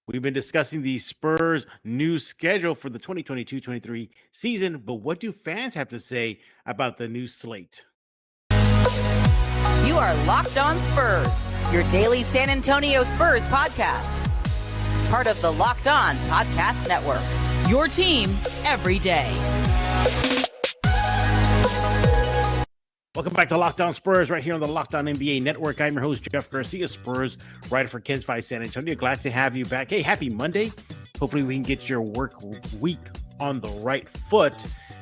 We've been discussing the Spurs' new schedule for the 2022-23 season, but what do fans have to say about the new slate? You are Locked On Spurs, your daily San Antonio Spurs podcast. Part of the Locked On Podcast Network, your team every day. Welcome back to Locked On Spurs right here on the Locked On NBA Network. I'm your host, Jeff Garcia, Spurs writer for Kens 5 San Antonio. Glad to have you back. Hey, happy Monday. Hopefully we can get your work week on the right foot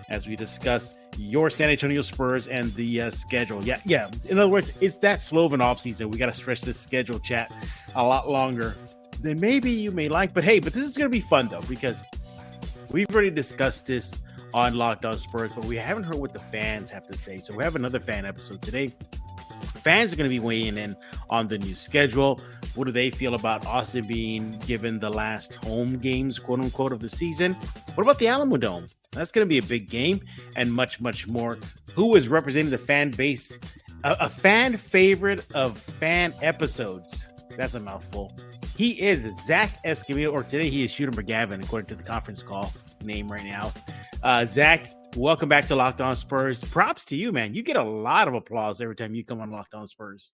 as we discuss your San Antonio Spurs and the schedule. Yeah. In other words, it's that slow of an offseason. We got to stretch this schedule chat a lot longer than maybe you may like. But this is going to be fun, though, because we've already discussed this on Locked On Spurs, but we haven't heard what the fans have to say. So we have another fan episode today. Fans are going to be weighing in on the new schedule. What do they feel about Austin being given the last home games, quote unquote, of the season? What about the Alamodome? That's going to be a big game, and much, much more. Who is representing the fan base? A fan favorite of fan episodes. That's a mouthful. He is Zach Escamilla, or today he is Shooter McGavin, according to the conference call name right now. Zach, welcome back to Locked On Spurs. Props to you, man. You get a lot of applause every time you come on Locked On Spurs.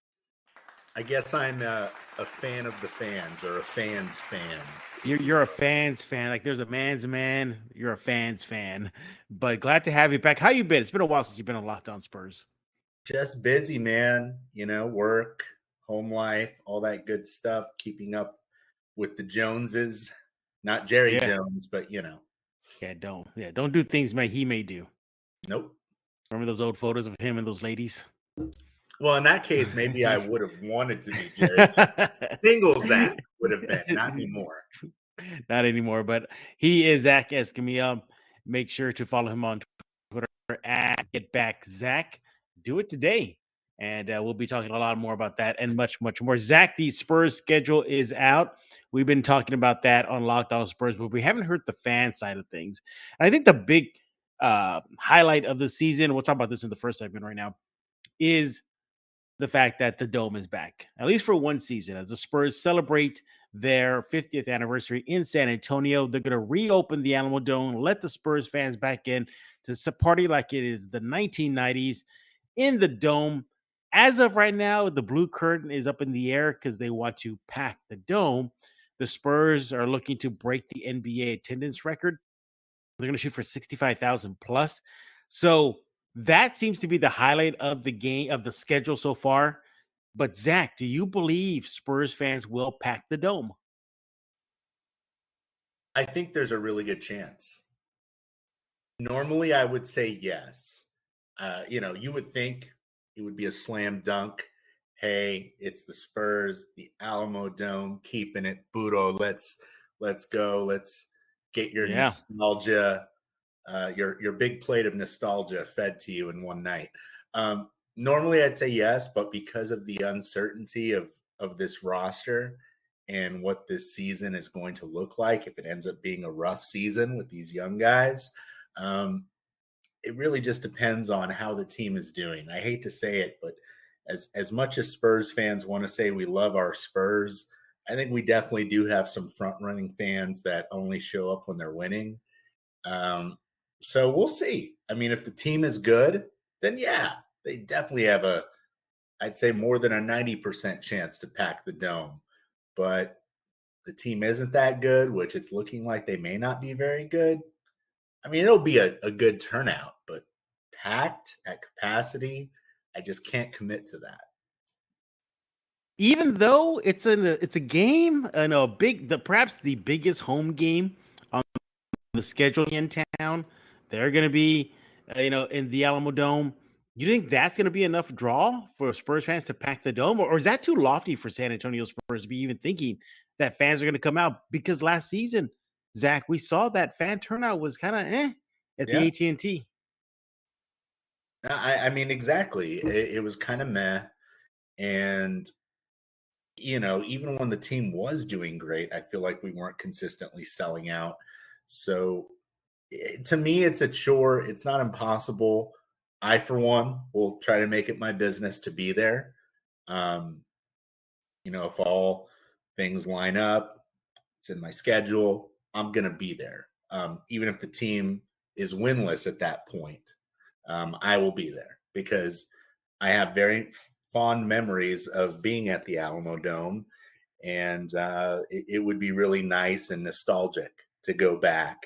I guess I'm a fan of the fans, or a fan's fan. You're a fan's fan. Like there's a man's man. You're a fan's fan. But glad to have you back. How you been? It's been a while since you've been on Locked On Spurs. Just busy, man. Work, home life, all that good stuff. Keeping up with the Joneses. Not Jerry Jones, but Don't do things he may do. Nope. Remember those old photos of him and those ladies? Well, in that case, maybe I would have wanted to be Jerry. Single Zach would have been, not anymore. Not anymore, but he is Zach Escamilla. Make sure to follow him on Twitter at GetBackZach. Do it today. And we'll be talking a lot more about that and much, much more. Zach, the Spurs schedule is out. We've been talking about that on Locked On Spurs, but we haven't heard the fan side of things. And I think the big highlight of the season, we'll talk about this in the first segment right now, is the fact that the Dome is back, at least for one season, as the Spurs celebrate their 50th anniversary in San Antonio. They're going to reopen the Alamodome, let the Spurs fans back in to party like it is the 1990s in the Dome. As of right now, the blue curtain is up in the air because they want to pack the Dome. The Spurs are looking to break the NBA attendance record. They're going to shoot for 65,000 plus. So that seems to be the highlight of the game, of the schedule so far. But Zach, do you believe Spurs fans will pack the Dome? I think there's a really good chance. Normally, I would say yes. You would think it would be a slam dunk. Hey, it's the Spurs, the Alamodome, keeping it. Budo, let's go. Let's get your nostalgia, your big plate of nostalgia fed to you in one night. Normally, I'd say yes, but because of the uncertainty of this roster and what this season is going to look like, if it ends up being a rough season with these young guys, it really just depends on how the team is doing. I hate to say it, but as much as Spurs fans want to say we love our Spurs, I think we definitely do have some front-running fans that only show up when they're winning. So we'll see. I mean, if the team is good, then yeah, they definitely have I'd say more than a 90% chance to pack the Dome. But the team isn't that good, which it's looking like they may not be very good. I mean, it'll be a good turnout, but packed at capacity, I just can't commit to that. Even though it's a game, perhaps the biggest home game on the schedule in town, they're going to be, in the Alamodome. You think that's going to be enough draw for Spurs fans to pack the Dome, or is that too lofty for San Antonio Spurs to be even thinking that fans are going to come out? Because last season, Zach, we saw that fan turnout was kind of at the AT&T. I mean, exactly. It was kind of meh. And, even when the team was doing great, I feel like we weren't consistently selling out. So to me, it's a chore. It's not impossible. I, for one, will try to make it my business to be there. If all things line up, It's in my schedule. I'm going to be there. Even if the team is winless at that point, I will be there because I have very fond memories of being at the Alamodome, and it would be really nice and nostalgic to go back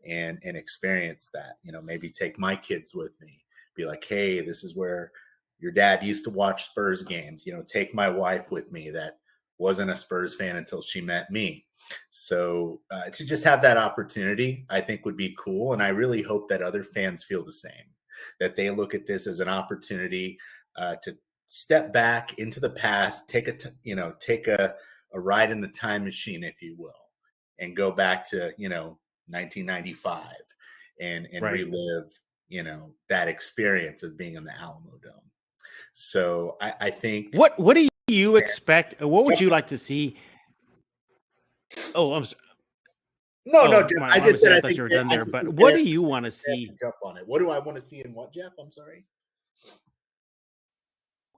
and experience that. Maybe take my kids with me. Be like, hey, this is where your dad used to watch Spurs games. Take my wife with me that wasn't a Spurs fan until she met me. So to just have that opportunity, I think would be cool. And I really hope that other fans feel the same, that they look at this as an opportunity to step back into the past, take a ride in the time machine, if you will, and go back to 1995 and Right. relive that experience of being in the Alamodome. So I think. What do you expect? What would you like to see? Oh, No, no, oh, Jeff. my I just honestly, said I I thought think you were that done I there. just But think what that do you want to they have see? to jump on it. What do I want to see in what, Jeff? I'm sorry.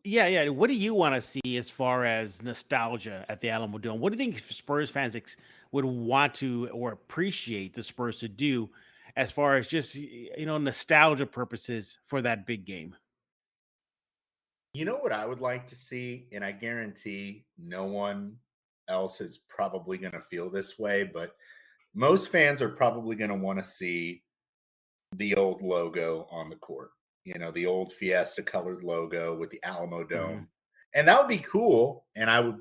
Yeah, yeah. What do you want to see as far as nostalgia at the Alamo Dome? What do you think Spurs fans would want to or appreciate the Spurs to do as far as just nostalgia purposes for that big game? You know what I would like to see, and I guarantee no one else is probably going to feel this way, but most fans are probably going to want to see the old logo on the court. The old Fiesta colored logo with the Alamo Hmm. Dome. And that would be cool. And I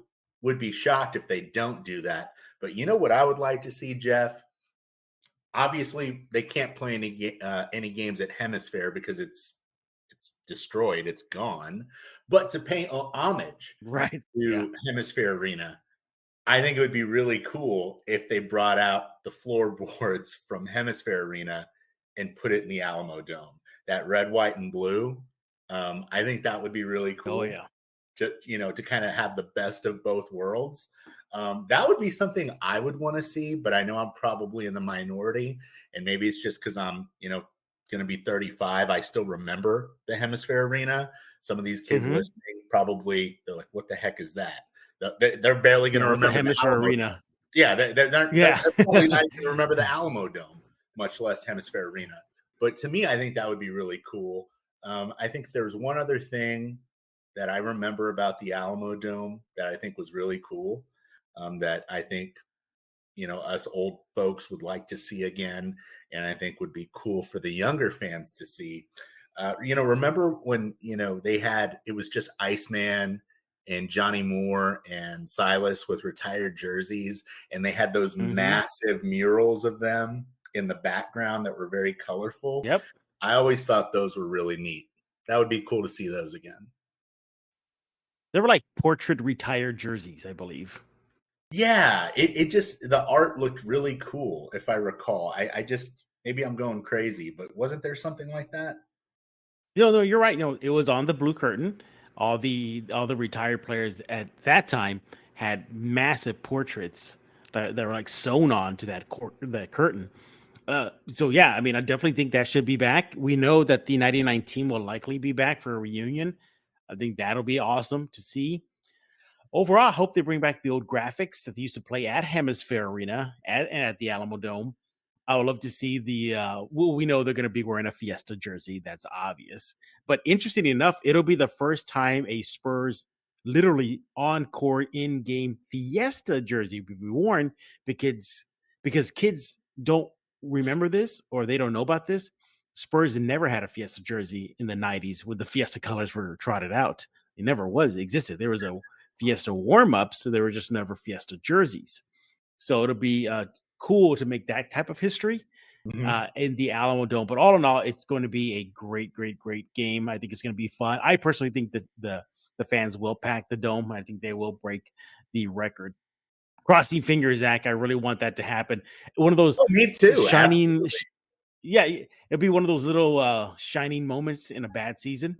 would be shocked if they don't do that. But you know what I would like to see, Jeff? Obviously, they can't play any games at Hemisphere because it's destroyed, it's gone. But to pay homage Right. Yeah. to Hemisphere Arena, I think it would be really cool if they brought out the floorboards from Hemisphere Arena and put it in the Alamo Dome. That red, white, and blue. I think that would be really Oh cool yeah. to kind of have the best of both worlds. That would be something I would want to see, but I know I'm probably in the minority, and maybe it's just because I'm going to be 35. I still remember the Hemisphere Arena. Some of these kids Hmm. listening probably they're like, "What the heck is that?" They're barely going Yeah. to What's a remember the Hemisphere Alamo. Arena? Yeah, they're Yeah. probably not going to remember the Alamo Dome, much less Hemisphere Arena. But to me, I think that would be really cool. I think there's one other thing that I remember about the Alamo Dome that I think was really cool. That I think us old folks would like to see again, and I think would be cool for the younger fans to see. Remember when they had it was just Iceman and Johnny Moore and Silas with retired jerseys, and they had those Hmm. massive murals of them in the background that were very colorful. Yep. I always thought those were really neat. That would be cool to see those again. They were like portrait retired jerseys, I believe. Yeah, it just the art looked really cool, if I recall. I just maybe I'm going crazy, but wasn't there something like that? No, you're right. No, it was on the blue curtain. All the retired players at that time had massive portraits that were like sewn on to that curtain. So yeah, I mean, I definitely think that should be back. We know that the '99 team will likely be back for a reunion. I think that'll be awesome to see. Overall, I hope they bring back the old graphics that they used to play at Hemisphere Arena and at the Alamo Dome. I would love to see well, we know they're going to be wearing a Fiesta jersey. That's obvious. But interesting enough, it'll be the first time a Spurs literally on court in game Fiesta jersey will be worn because kids don't remember this or they don't know about this. Spurs never had a Fiesta jersey in the 90s when the Fiesta colors were trotted out. It never existed. There was a Fiesta warm-ups, so they were just never Fiesta jerseys. So it'll be cool to make that type of history Mhm. in the Alamo Dome. But all in all, it's going to be a great, great, great game. I think it's going to be fun. I personally think that the fans will pack the dome. I think they will break the record. Crossing fingers, Zach. I really want that to happen. One of those Oh, me too. shining, Absolutely. yeah, it'll be one of those little shining moments in a bad season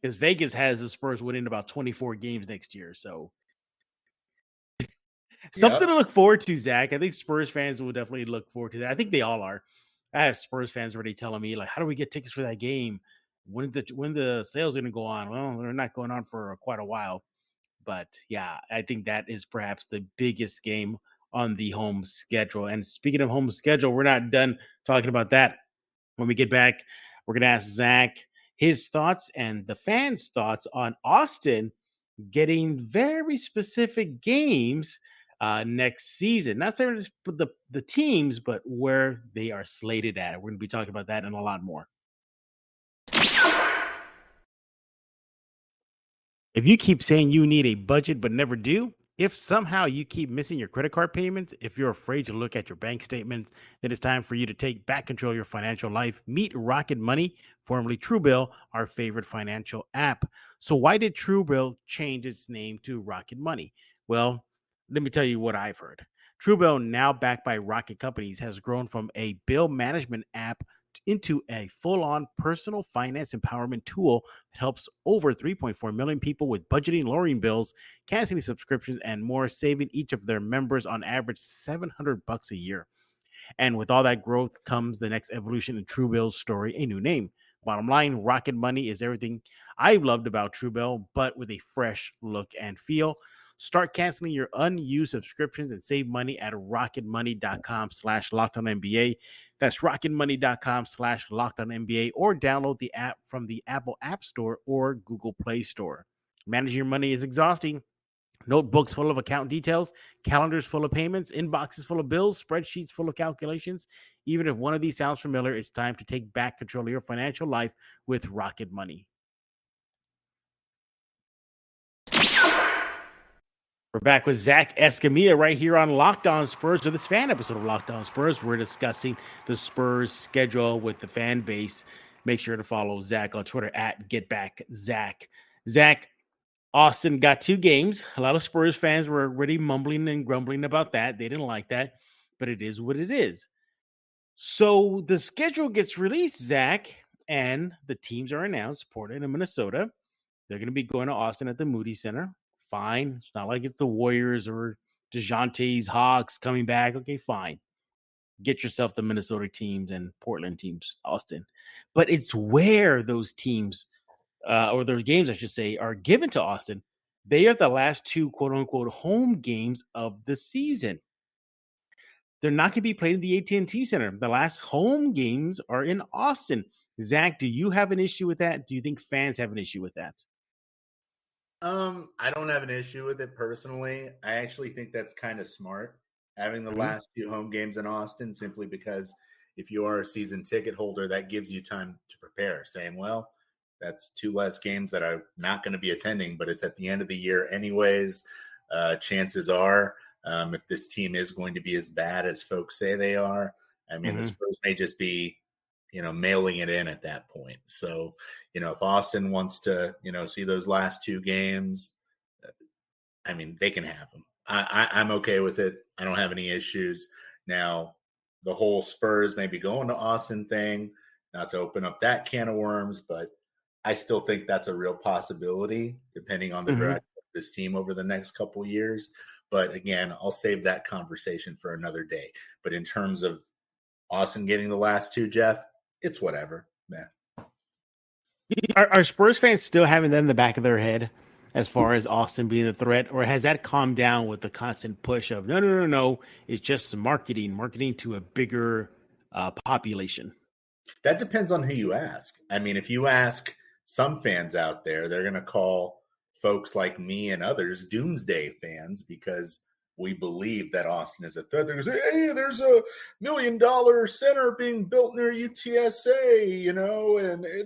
because Vegas has the Spurs winning about 24 games next year. So something Yep. to look forward to, Zach. I think Spurs fans will definitely look forward to that. I think they all are. I have Spurs fans already telling me, like, how do we get tickets for that game? When the sales going to go on? Well, they're not going on for quite a while. But yeah, I think that is perhaps the biggest game on the home schedule. And speaking of home schedule, we're not done talking about that. When we get back, we're going to ask Zach his thoughts and the fans' thoughts on Austin getting very specific games next season. Not necessarily the teams, but where they are slated at. We're going to be talking about that and a lot more. If you keep saying you need a budget but never do, if somehow you keep missing your credit card payments, if you're afraid to look at your bank statements, then it's time for you to take back control of your financial life. Meet Rocket Money, formerly Truebill, our favorite financial app. So why did Truebill change its name to Rocket Money? Well, let me tell you what I've heard. Truebill, now backed by Rocket Companies, has grown from a bill management app into a full-on personal finance empowerment tool that helps over 3.4 million people with budgeting, lowering bills, canceling subscriptions, and more, saving each of their members on average $700 a year. And with all that growth comes the next evolution in Truebill's story, a new name. Bottom line, Rocket Money is everything I've loved about Truebill, but with a fresh look and feel. Start canceling your unused subscriptions and save money at rocketmoney.com/LockedOnNBA. That's rocketmoney.com/LockedOnNBA, or download the app from the Apple App Store or Google Play Store. Managing your money is exhausting. Notebooks full of account details, calendars full of payments, inboxes full of bills, spreadsheets full of calculations. Even if one of these sounds familiar, it's time to take back control of your financial life with Rocket Money. We're back with Zach Escamilla right here on Locked On Spurs, or this fan episode of Locked On Spurs. We're discussing the Spurs schedule with the fan base. Make sure to follow Zach on Twitter at GetBackZach. Zach, Austin got 2 games. A lot of Spurs fans were already mumbling and grumbling about that. They didn't like that, but it is what it is. So the schedule gets released, Zach, and the teams are announced. Portland and Minnesota. They're going to be going to Austin at the Moody Center. Fine. It's not like it's the Warriors or DeJounte's Hawks coming back. Okay, fine. Get yourself the Minnesota teams and Portland teams, Austin. But it's where those teams, or their games, I should say, are given to Austin. They are the last 2 quote-unquote home games of the season. They're not going to be played in the AT&T Center. The last home games are in Austin. Zach, do you have an issue with that? Do you think fans have an issue with that? I don't have an issue with it personally. I actually think that's kind of smart, having the last 2 home games in Austin, simply because if you are a season ticket holder, that gives you time to prepare, saying, well, that's 2 less games that I'm not going to be attending, but it's at the end of the year anyways. Chances are, if this team is going to be as bad as folks say they are, I mean, the Spurs may just be, mailing it in at that point. So, if Austin wants to, see those last 2 games, I mean, they can have them. I'm okay with it. I don't have any issues. Now, the whole Spurs maybe going to Austin thing, not to open up that can of worms, but I still think that's a real possibility depending on the direction of this team over the next couple of years. But again, I'll save that conversation for another day. But in terms of Austin getting the last 2, Jeff, it's whatever, man. Are Spurs fans still having that in the back of their head as far as Austin being the threat, or has that calmed down with the constant push of no, it's just marketing to a bigger population? That depends on who you ask. I mean, if you ask some fans out there, they're going to call folks like me and others doomsday fans because we believe that Austin is a threat. They're going to say, hey, there's a $1 million center being built near UTSA, and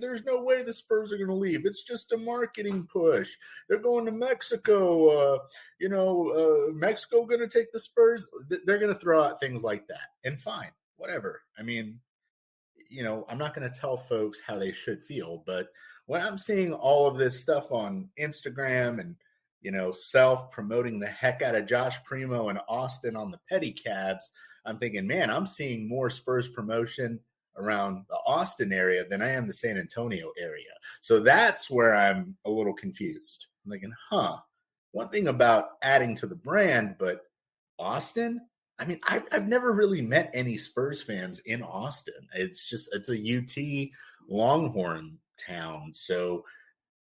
there's no way the Spurs are going to leave. It's just a marketing push. They're going to Mexico. Mexico going to take the Spurs. They're going to throw out things like that. And fine, whatever. I mean, I'm not going to tell folks how they should feel, but when I'm seeing all of this stuff on Instagram and, self-promoting the heck out of Josh Primo and Austin on the pedicabs, I'm thinking, man, I'm seeing more Spurs promotion around the Austin area than I am the San Antonio area. So that's where I'm a little confused. I'm thinking, one thing about adding to the brand, but Austin? I mean, I've never really met any Spurs fans in Austin. It's a UT Longhorn town. So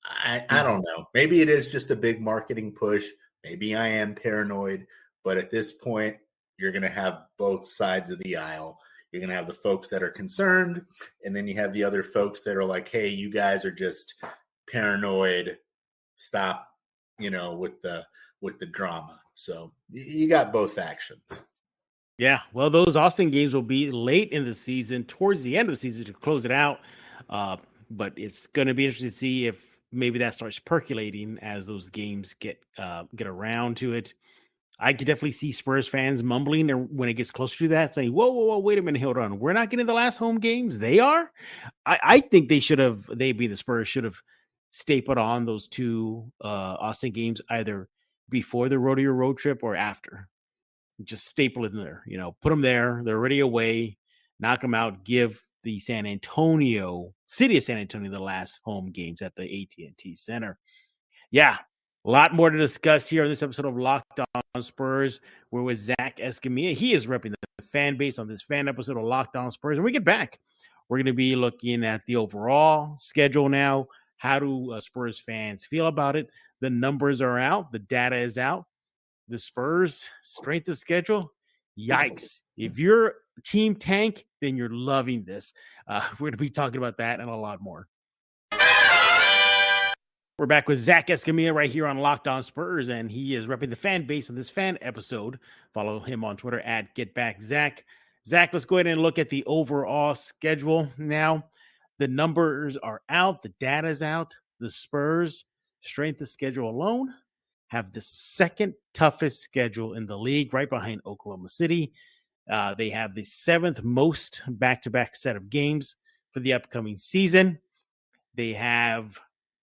I don't know. Maybe it is just a big marketing push. Maybe I am paranoid. But at this point, you're going to have both sides of the aisle. You're going to have the folks that are concerned, and then you have the other folks that are like, hey, you guys are just paranoid. Stop, with the drama. So you got both factions. Yeah, well, those Austin games will be late in the season, towards the end of the season to close it out. But it's going to be interesting to see if maybe that starts percolating as those games get around to it. I could definitely see Spurs fans mumbling when it gets closer to that, saying, whoa, wait a minute, hold on. We're not getting the last home games. They are? I think the Spurs should have stapled on those two Austin games either before the rodeo road trip or after. Just staple it in there, put them there. They're already away, knock them out, give the city of San Antonio, the last home games at the AT&T Center. Yeah, a lot more to discuss here on this episode of Locked On Spurs. We're with Zach Escamilla. He is repping the fan base on this fan episode of Locked On Spurs. When we get back, we're going to be looking at the overall schedule now. How do Spurs fans feel about it? The numbers are out. The data is out. The Spurs strength of schedule. Yikes. If you're team tank, then you're loving this. We're going to be talking about that and a lot more. We're back with Zach Escamilla right here on Locked On Spurs, and he is repping the fan base on this fan episode. Follow him on Twitter at GetBackZach. Zach, let's go ahead and look at the overall schedule now. The numbers are out. The data is out. The Spurs strength of schedule alone have the second toughest schedule in the league, right behind Oklahoma City. They have the seventh most back-to-back set of games for the upcoming season. They have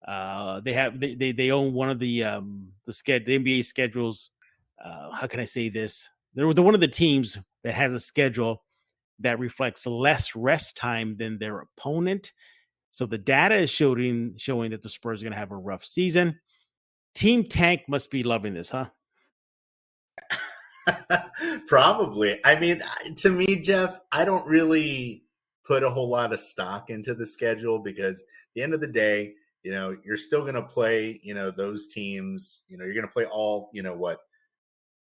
they own one of the NBA schedules. How can I say this? They're one of the teams that has a schedule that reflects less rest time than their opponent. So the data is showing that the Spurs are going to have a rough season. Team Tank must be loving this, huh? Probably. I mean, to me, Jeff, I don't really put a whole lot of stock into the schedule because at the end of the day, you're still going to play, those teams, you're going to play all,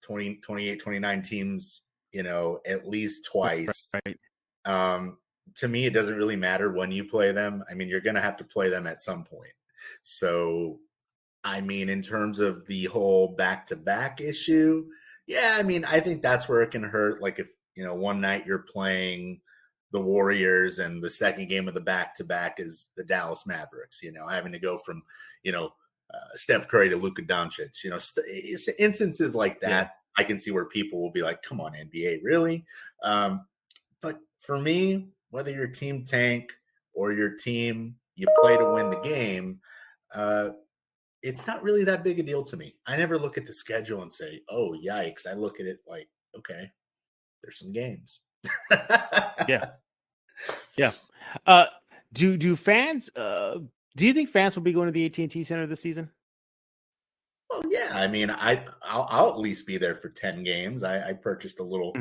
20, 28, 29 teams, at least twice. Right. To me, it doesn't really matter when you play them. I mean, you're going to have to play them at some point. So, I mean, in terms of the whole back-to-back issue, yeah, I mean, I think that's where it can hurt. Like if, one night you're playing the Warriors and the second game of the back-to-back is the Dallas Mavericks, having to go from, Steph Curry to Luka Doncic, instances like that. Yeah. I can see where people will be like, come on, NBA, really? But for me, whether you're team tank or your team, you play to win the game, it's not really that big a deal to me. I never look at the schedule and say, oh, yikes. I look at it like, okay, there's some games. Yeah. Do fans, do you think fans will be going to the AT&T Center this season? Well, yeah. I mean, I'll at least be there for 10 games. I purchased a little,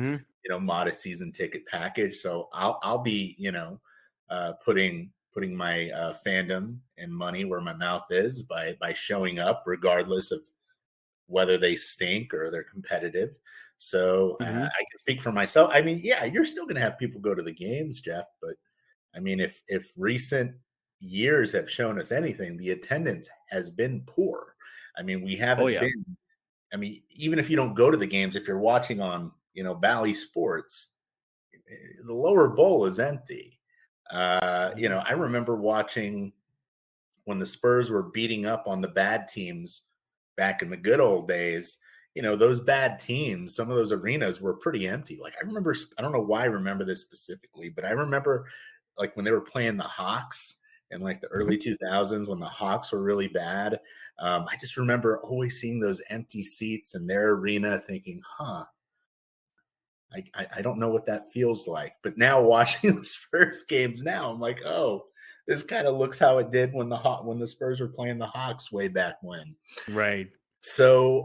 modest season ticket package. So I'll be, putting my fandom and money where my mouth is by showing up, regardless of whether they stink or they're competitive. So I can speak for myself. I mean, yeah, you're still going to have people go to the games, Jeff. But I mean, if recent years have shown us anything, the attendance has been poor. I mean, we haven't been. I mean, even if you don't go to the games, if you're watching on, Bally Sports, the lower bowl is empty. I remember watching when the Spurs were beating up on the bad teams back in the good old days. Those bad teams, some of those arenas were pretty empty. Like I remember, I don't know why I remember this specifically, but I remember like when they were playing the Hawks in like the early 2000s when the Hawks were really bad. I just remember always seeing those empty seats in their arena thinking, I don't know what that feels like. But now watching the Spurs games now, I'm like, oh, this kind of looks how it did when the Spurs were playing the Hawks way back when. Right. So,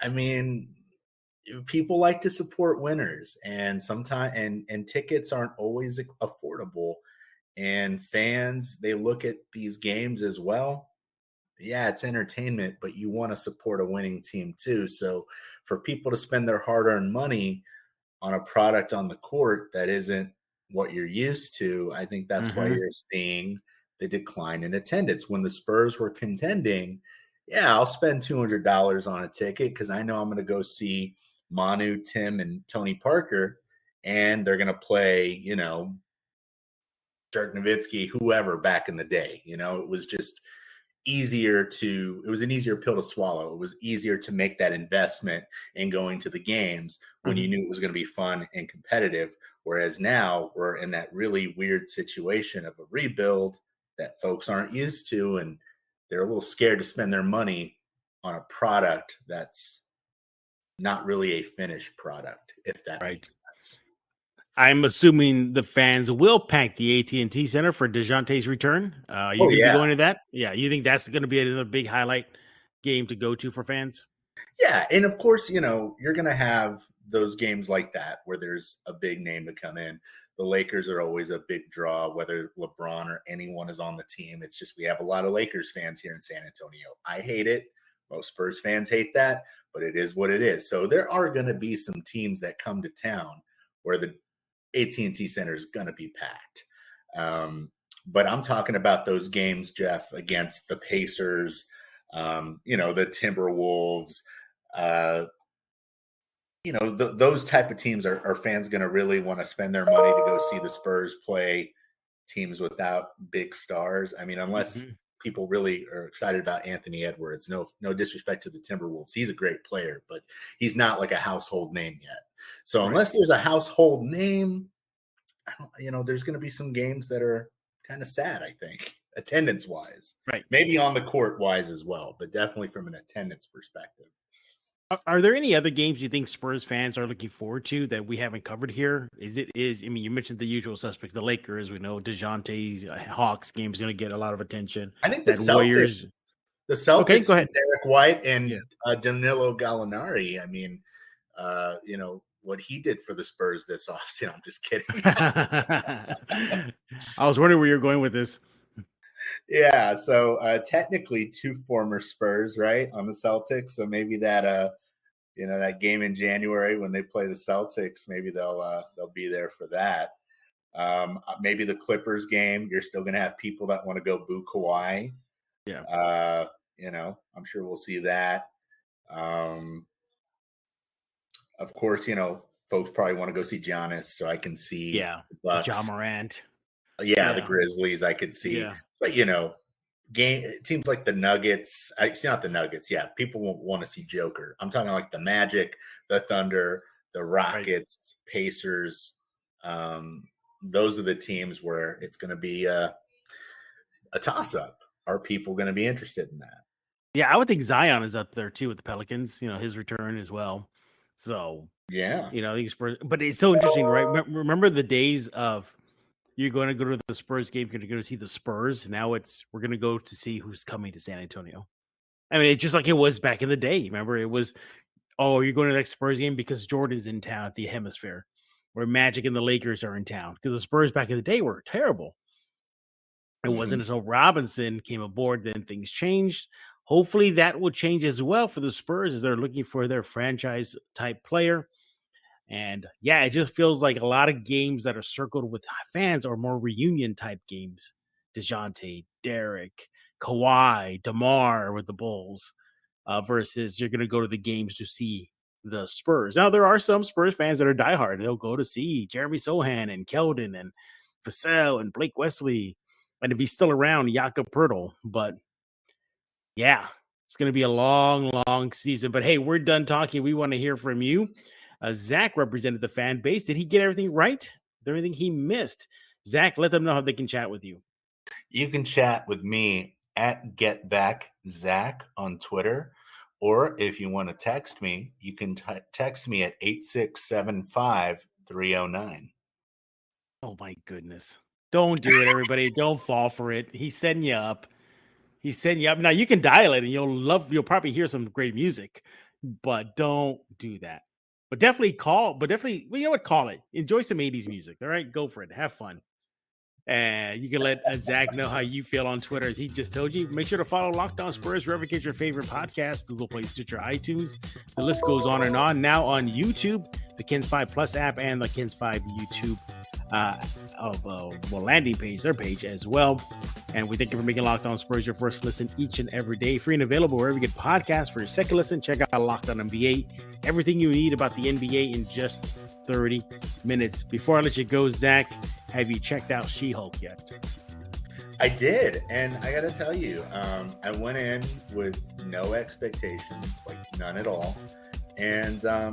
I mean, people like to support winners, and sometimes and tickets aren't always affordable. And fans, they look at these games as well. Yeah, it's entertainment, but you want to support a winning team too. So for people to spend their hard-earned money on a product on the court that isn't what you're used to, I think that's why Mm-hmm. you're seeing the decline in attendance. When the Spurs were contending, yeah, I'll spend $200 on a ticket because I know I'm going to go see Manu, Tim, and Tony Parker, and they're going to play, Dirk Nowitzki, whoever back in the day. It was just it was an easier pill to swallow. It was easier to make that investment in going to the games when you knew it was going to be fun and competitive. Whereas now we're in that really weird situation of a rebuild that folks aren't used to, and they're a little scared to spend their money on a product that's not really a finished product, if that makes sense. I'm assuming the fans will pack the AT&T Center for DeJounte's return. Are you going to be going to that? Yeah, you think that's going to be another big highlight game to go to for fans? Yeah, and of course, you're going to have those games like that where there's a big name to come in. The Lakers are always a big draw, whether LeBron or anyone is on the team. It's just we have a lot of Lakers fans here in San Antonio. I hate it. Most Spurs fans hate that, but it is what it is. So there are going to be some teams that come to town where the AT&T Center is going to be packed. But I'm talking about those games, Jeff, against the Pacers, the Timberwolves, those type of teams are fans going to really want to spend their money to go see the Spurs play teams without big stars. I mean, unless people really are excited about Anthony Edwards. No disrespect to the Timberwolves. He's a great player, but he's not like a household name yet. So unless there's a household name, there's going to be some games that are kind of sad, I think, attendance wise. Right. Maybe on the court wise as well, but definitely from an attendance perspective. Are there any other games you think Spurs fans are looking forward to that we haven't covered here? You mentioned the usual suspects, the Lakers. We know DeJounte's Hawks game is going to get a lot of attention. I think the Celtics. Warriors. The Celtics, okay, go ahead. Derek White and Danilo Gallinari. I mean, what he did for the Spurs this offseason. I'm just kidding. I was wondering where you're going with this. Yeah, so technically 2 former Spurs, right, on the Celtics. So maybe that that game in January when they play the Celtics, maybe they'll be there for that. Maybe the Clippers game, you're still going to have people that want to go boo Kawhi. Yeah. I'm sure we'll see that. Of course, folks probably want to go see Giannis, so I can see the Bucks. Ja Morant. Yeah, the Grizzlies I could see. Yeah. But, teams like the Nuggets, not the Nuggets. Yeah, people won't want to see Joker. I'm talking like the Magic, the Thunder, the Rockets, Pacers. Those are the teams where it's going to be a toss-up. Are people going to be interested in that? Yeah, I would think Zion is up there too with the Pelicans, his return as well. So, yeah, but it's so interesting, right? Remember the days of you're going to go to the Spurs game, you're going to go to see the Spurs. Now we're going to go to see who's coming to San Antonio. I mean, it's just like it was back in the day. Remember, it was, you're going to the next Spurs game because Jordan's in town at the Hemisphere, where Magic and the Lakers are in town. Because the Spurs back in the day were terrible. It wasn't until Robinson came aboard, then things changed. Hopefully that will change as well for the Spurs as they're looking for their franchise type player. And yeah, it just feels like a lot of games that are circled with fans are more reunion type games. DeJounte, Derek, Kawhi, DeMar with the Bulls, versus you're going to go to the games to see the Spurs. Now, there are some Spurs fans that are diehard. They'll go to see Jeremy Sohan and Keldon and Vassell and Blake Wesley. And if he's still around, Jakob Poeltl. But yeah, it's going to be a long, long season. But hey, we're done talking. We want to hear from you. Zach represented the fan base. Did he get everything right? Everything he missed? Zach, let them know how they can chat with you. You can chat with me at GetBackZach on Twitter. Or if you want to text me, you can text me at 8675309. Oh, my goodness. Don't do it, everybody. Don't fall for it. He's setting you up. Now, you can dial it, and you'll probably hear some great music. But don't do that. But definitely call. Call it. Enjoy some 80s music. All right, go for it. Have fun. And you can let Zach know how you feel on Twitter, as he just told you. Make sure to follow Locked On Spurs wherever you get your favorite podcast, Google Play, Stitcher, iTunes. The list goes on and on. Now on YouTube, the Kins 5 Plus app, and the Kins 5 YouTube landing page, their page as well. And we thank you for making Locked On Spurs your first listen each and every day. Free and available wherever you get podcasts. For your second listen, check out Locked On NBA. Everything you need about the NBA in just 30 minutes. Before I let you go, Zach, have you checked out She-Hulk yet? I did, and I got to tell you, I went in with no expectations, like none at all, and I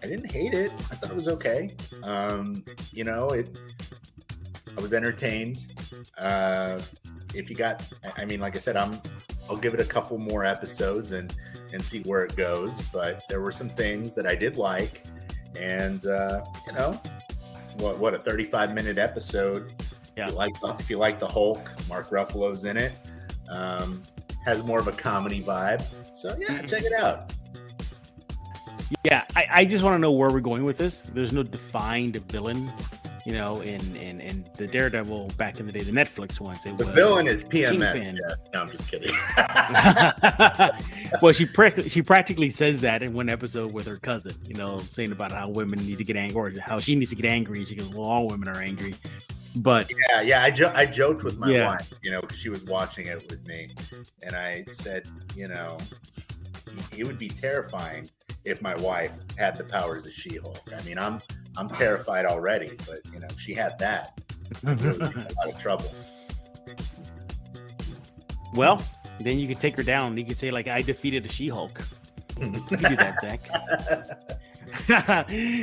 didn't hate it. I thought it was okay. I was entertained. If you got, like I said, I'll give it a couple more episodes and see where it goes. But there were some things that I did like, and it's what a 35-minute episode. Yeah. If you like the Hulk, Mark Ruffalo's in it. Has more of a comedy vibe. So yeah, check it out. Yeah, I just want to know where we're going with this. There's no defined villain, in the Daredevil back in the day, the Netflix ones. The villain is PMS. Yeah. No, I'm just kidding. Well, she practically says that in one episode with her cousin, saying about how women need to get angry, or how she needs to get angry. She goes, well, all women are angry. But yeah, I joked with my wife, because she was watching it with me, and I said, it would be terrifying if my wife had the powers of She-Hulk. I'm terrified already, but if she had that, I'd really be in a lot of trouble. Well, then you could take her down. You could say, I defeated a She-Hulk. You can do that, Zach.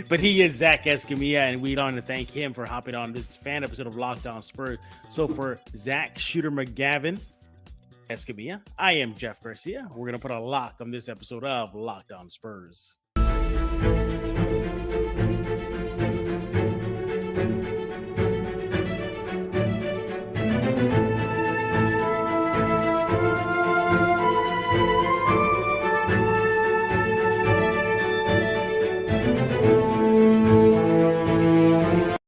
But he is Zach Escamilla, and we'd want to thank him for hopping on this fan episode of Locked On Spurs. So for Zach Shooter McGavin Escamilla, I am Jeff Garcia. We're going to put a lock on this episode of Locked On Spurs.